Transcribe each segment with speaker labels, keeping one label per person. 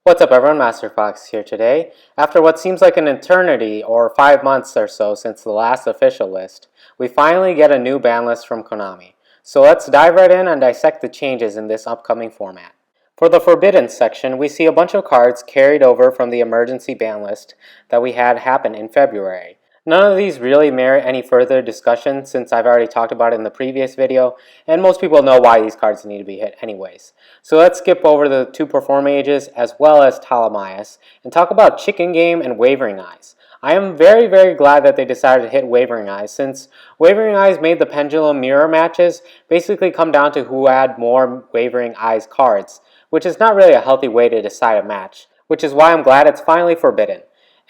Speaker 1: What's up everyone, Master Fox here today. After what seems like an eternity or 5 months or so since the last official list, we finally get a new ban list from Konami. So let's dive right in and dissect the changes in this upcoming format. For the Forbidden section, we see a bunch of cards carried over from the emergency ban list that we had happen in February. None of these really merit any further discussion since I've already talked about it in the previous video, and most people know why these cards need to be hit anyways. So let's skip over the two Perform Ages as well as Ptolemaeus and talk about Chicken Game and Wavering Eyes. I am very glad that they decided to hit Wavering Eyes, since Wavering Eyes made the Pendulum Mirror matches basically come down to who had more Wavering Eyes cards, which is not really a healthy way to decide a match, which is why I'm glad it's finally forbidden.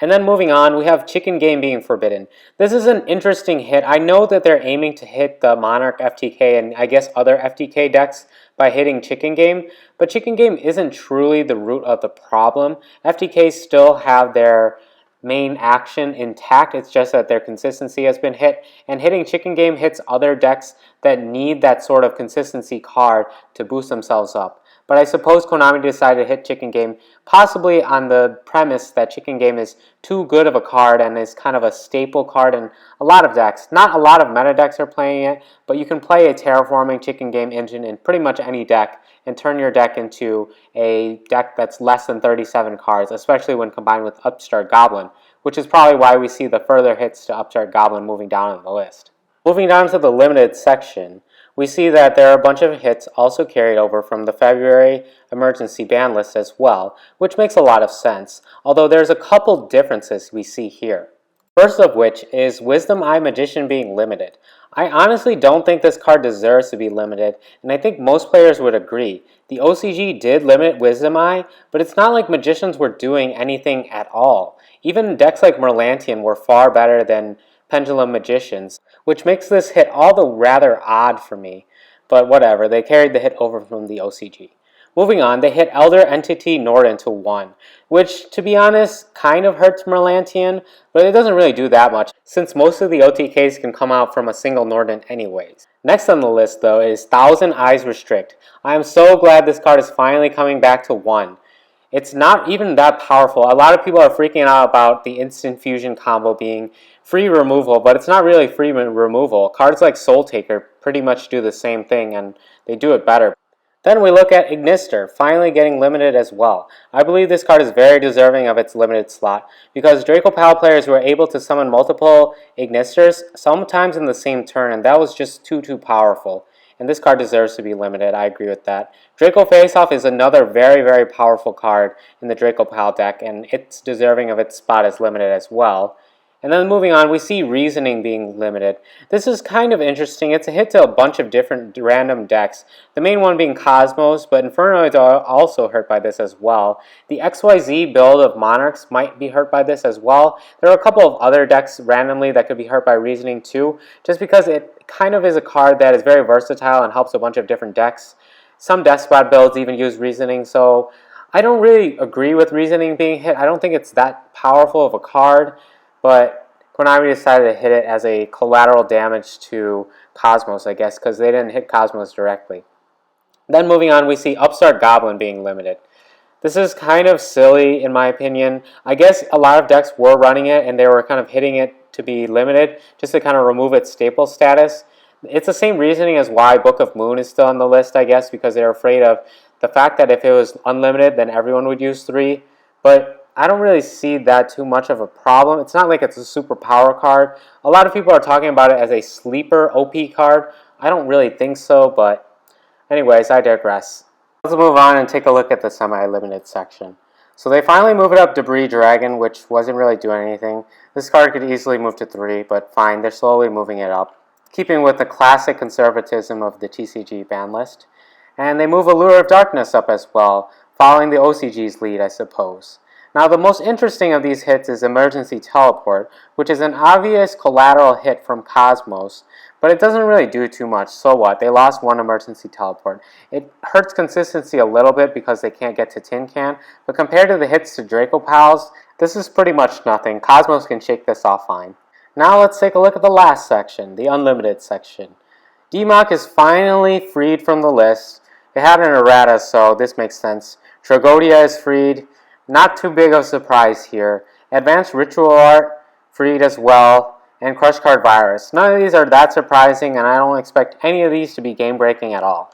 Speaker 1: And then moving on, we have Chicken Game being forbidden. This is an interesting hit. I know that they're aiming to hit the Monarch FTK and I guess other FTK decks by hitting Chicken Game, but Chicken Game isn't truly the root of the problem. FTKs still have their main action intact, it's just that their consistency has been hit, and hitting Chicken Game hits other decks that need that sort of consistency card to boost themselves up. But I suppose Konami decided to hit Chicken Game possibly on the premise that Chicken Game is too good of a card and is kind of a staple card in a lot of decks. Not a lot of meta decks are playing it, but you can play a terraforming Chicken Game engine in pretty much any deck and turn your deck into a deck that's less than 37 cards, especially when combined with Upstart Goblin, which is probably why we see the further hits to Upstart Goblin moving down on the list. Moving down to the limited section, we see that there are a bunch of hits also carried over from the February emergency ban list as well, which makes a lot of sense, although there's a couple differences we see here. First of which is Wisdom Eye Magician being limited. I honestly don't think this card deserves to be limited, and I think most players would agree. The OCG did limit Wisdom Eye, but it's not like Magicians were doing anything at all. Even decks like Merlantian were far better than Pendulum Magicians, which makes this hit all the rather odd for me. But whatever, they carried the hit over from the OCG. Moving on, they hit Elder Entity Norden to 1, which, to be honest, kind of hurts Merlantian, but it doesn't really do that much, since most of the OTKs can come out from a single Norden anyways. Next on the list, though, is Thousand Eyes Restrict. I am so glad this card is finally coming back to 1. It's not even that powerful. A lot of people are freaking out about the Instant Fusion combo being free removal, but it's not really free removal. Cards like Soul Taker pretty much do the same thing, and they do it better. Then we look at Ignister, finally getting limited as well. I believe this card is very deserving of its limited slot, because Draco Pal players were able to summon multiple Ignisters, sometimes in the same turn, and that was just too powerful. And this card deserves to be limited, I agree with that. Draco Faceoff is another very powerful card in the Draco Pal deck, and it's deserving of its spot as limited as well. And then moving on, we see Reasoning being limited. This is kind of interesting. It's a hit to a bunch of different random decks. The main one being Cosmos, but Infernoids are also hurt by this as well. The XYZ build of Monarchs might be hurt by this as well. There are a couple of other decks randomly that could be hurt by Reasoning too, just because it kind of is a card that is very versatile and helps a bunch of different decks. Some Despot builds even use Reasoning, so I don't really agree with Reasoning being hit. I don't think it's that powerful of a card, but Konami decided to hit it as a collateral damage to Cosmos, I guess, because they didn't hit Cosmos directly. Then moving on, we see Upstart Goblin being limited. This is kind of silly in my opinion. I guess a lot of decks were running it and they were kind of hitting it to be limited just to kind of remove its staple status. It's the same reasoning as why Book of Moon is still on the list, I guess, because they're afraid of the fact that if it was unlimited, then everyone would use 3. But I don't really see that too much of a problem. It's not like it's a super power card. A lot of people are talking about it as a sleeper OP card. I don't really think so, but anyways, I digress. Let's move on and take a look at the semi-limited section. So they finally move it up Debris Dragon, which wasn't really doing anything. This card could easily move to 3, but fine, they're slowly moving it up, keeping with the classic conservatism of the TCG ban list. And they move Allure of Darkness up as well, following the OCG's lead, I suppose. Now, the most interesting of these hits is Emergency Teleport, which is an obvious collateral hit from Cosmos, but it doesn't really do too much. So what? They lost one Emergency Teleport. It hurts consistency a little bit because they can't get to Tin Can, but compared to the hits to Draco Pals, this is pretty much nothing. Cosmos can shake this off fine. Now let's take a look at the last section, the Unlimited section. DMOC is finally freed from the list. It had an errata, so this makes sense. Tragodia is freed. Not too big of a surprise here. Advanced Ritual Art, Freed as well, and Crush Card Virus. None of these are that surprising, and I don't expect any of these to be game-breaking at all.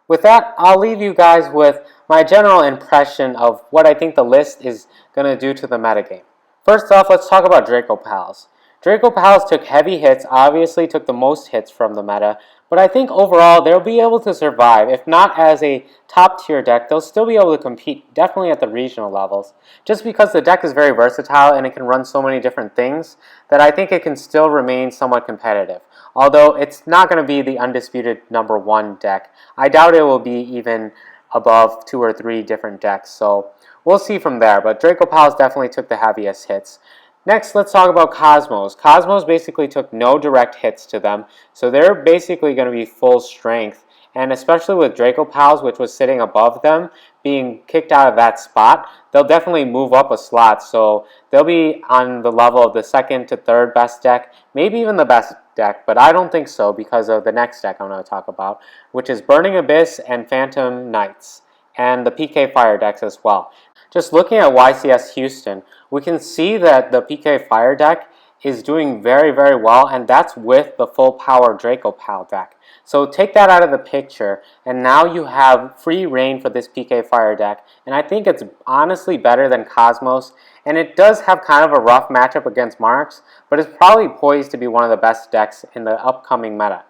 Speaker 1: With that, I'll leave you guys with my general impression of what I think the list is going to do to the metagame. First off, let's talk about Draco Pals. Draco Pals took heavy hits, obviously took the most hits from the meta, but I think overall they'll be able to survive. If not as a top tier deck, they'll still be able to compete, definitely at the regional levels. Just because the deck is very versatile and it can run so many different things, that I think it can still remain somewhat competitive. Although it's not going to be the undisputed number one deck. I doubt it will be even above 2 or 3 different decks, so we'll see from there. But Draco Pals definitely took the heaviest hits. Next, let's talk about Cosmos. Cosmos basically took no direct hits to them, so they're basically going to be full strength. And especially with Draco Pals, which was sitting above them, being kicked out of that spot, they'll definitely move up a slot. So they'll be on the level of the second to third best deck, maybe even the best deck, but I don't think so because of the next deck I'm going to talk about, which is Burning Abyss and Phantom Knights, and the PK Fire decks as well. Just looking at YCS Houston, we can see that the PK Fire deck is doing very, very well, and that's with the full power Draco Pal deck. So take that out of the picture, and now you have free reign for this PK Fire deck, and I think it's honestly better than Cosmos, and it does have kind of a rough matchup against Monarchs, but it's probably poised to be one of the best decks in the upcoming meta.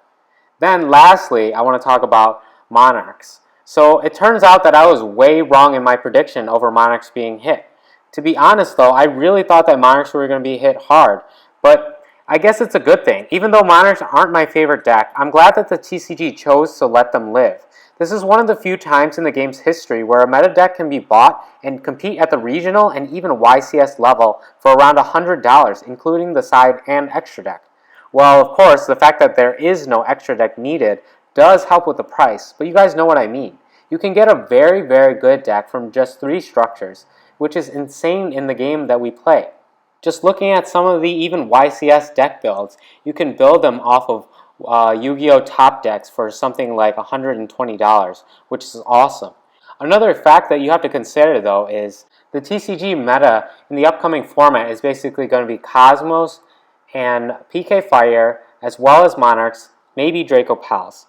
Speaker 1: Then lastly, I want to talk about Monarchs. So it turns out that I was way wrong in my prediction over Monarchs being hit. To be honest though, I really thought that Monarchs were going to be hit hard, but I guess it's a good thing. Even though Monarchs aren't my favorite deck, I'm glad that the TCG chose to let them live. This is one of the few times in the game's history where a meta deck can be bought and compete at the regional and even YCS level for around $100, including the side and extra deck. Well, of course, the fact that there is no extra deck needed does help with the price, but you guys know what I mean. You can get a very, very good deck from just 3 structures, which is insane in the game that we play. Just looking at some of the even YCS deck builds, you can build them off of Yu-Gi-Oh! Top decks for something like $120, which is awesome. Another fact that you have to consider though is the TCG meta in the upcoming format is basically going to be Cosmos and PK Fire, as well as Monarchs, maybe Draco Pals.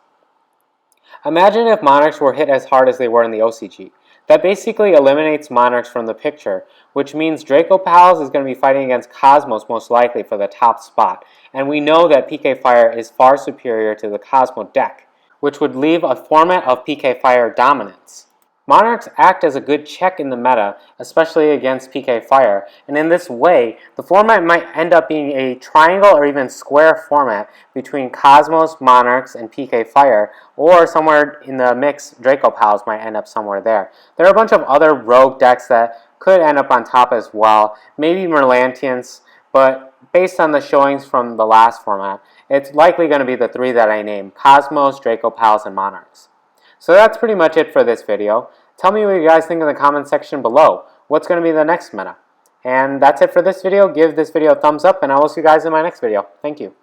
Speaker 1: Imagine if Monarchs were hit as hard as they were in the OCG. That basically eliminates Monarchs from the picture, which means Draco Pals is going to be fighting against Cosmos most likely for the top spot, and we know that PK Fire is far superior to the Cosmo deck, which would leave a format of PK Fire dominance. Monarchs act as a good check in the meta, especially against PK Fire, and in this way, the format might end up being a triangle or even square format between Cosmos, Monarchs, and PK Fire, or somewhere in the mix, Draco Pals might end up somewhere there. There are a bunch of other rogue decks that could end up on top as well, maybe Merlantians, but based on the showings from the last format, it's likely going to be the 3 that I named: Cosmos, Draco Pals, and Monarchs. So that's pretty much it for this video. Tell me what you guys think in the comment section below. What's going to be the next meta? And that's it for this video. Give this video a thumbs up, and I will see you guys in my next video. Thank you.